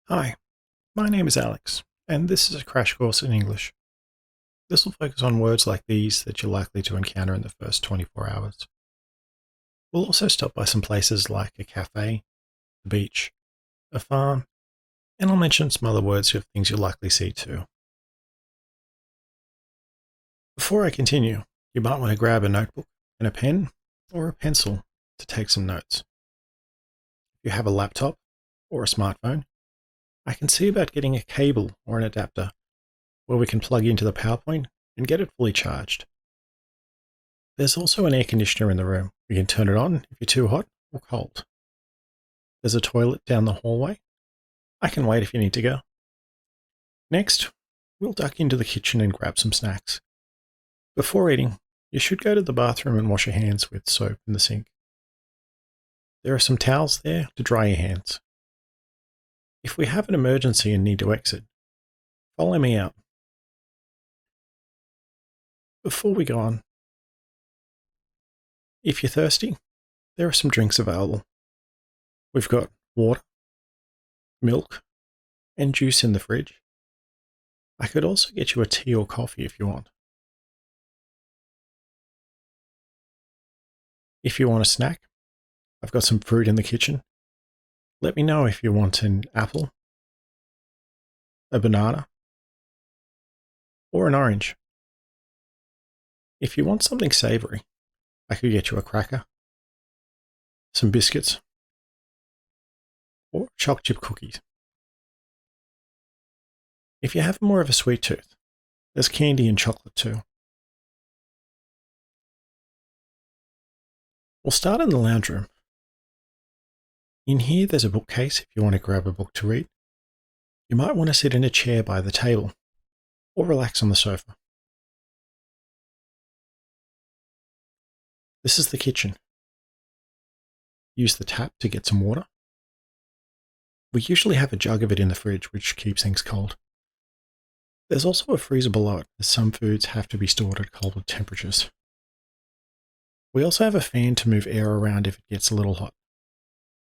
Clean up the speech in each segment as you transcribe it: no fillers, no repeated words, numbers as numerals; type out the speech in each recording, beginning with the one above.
Hi, my name is Alex, and this is a crash course in English. This will focus on words like these that you're likely to encounter in the first 24 hours. We'll also stop by some places like a cafe, the beach, a farm, and I'll mention some other words of things you'll likely see too. Before I continue, you might want to grab a notebook and a pen or a pencil to take some notes. If you have a laptop or a smartphone, I can see about getting a cable or an adapter where we can plug into the PowerPoint and get it fully charged. There's also an air conditioner in the room. You can turn it on if you're too hot or cold. There's a toilet down the hallway. I can wait if you need to go. Next, we'll duck into the kitchen and grab some snacks. Before eating, you should go to the bathroom and wash your hands with soap in the sink. There are some towels there to dry your hands. If we have an emergency and need to exit, follow me out. Before we go on, if you're thirsty, there are some drinks available. We've got water, milk, and juice in the fridge. I could also get you a tea or coffee if you want. If you want a snack, I've got some fruit in the kitchen. Let me know if you want an apple, a banana, or an orange. If you want something savory, I could get you a cracker, some biscuits, or chocolate chip cookies. If you have more of a sweet tooth, there's candy and chocolate too. We'll start in the lounge room. In here, there's a bookcase if you want to grab a book to read. You might want to sit in a chair by the table or relax on the sofa. This is the kitchen. Use the tap to get some water. We usually have a jug of it in the fridge, which keeps things cold. There's also a freezer below it, as some foods have to be stored at colder temperatures. We also have a fan to move air around if it gets a little hot.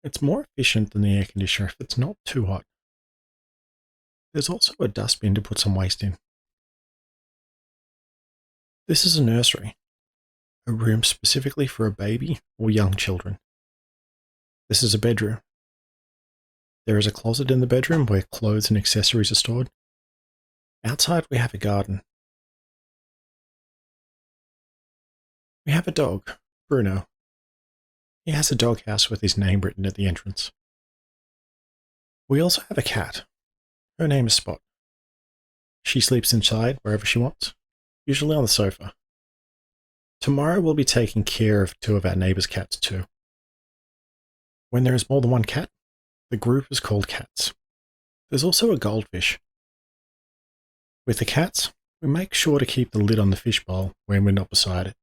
It's more efficient than the air conditioner if it's not too hot. There's also a dustbin to put some waste in. This is a nursery, a room specifically for a baby or young children. This is a bedroom. There is a closet in the bedroom where clothes and accessories are stored. Outside we have a garden. We have a dog, Bruno. He has a doghouse with his name written at the entrance. We also have a cat. Her name is Spot. She sleeps inside wherever she wants, usually on the sofa. Tomorrow we'll be taking care of two of our neighbours' cats too. When there is more than one cat, the group is called cats. There's also a goldfish. With the cats, we make sure to keep the lid on the fish bowl when we're not beside it.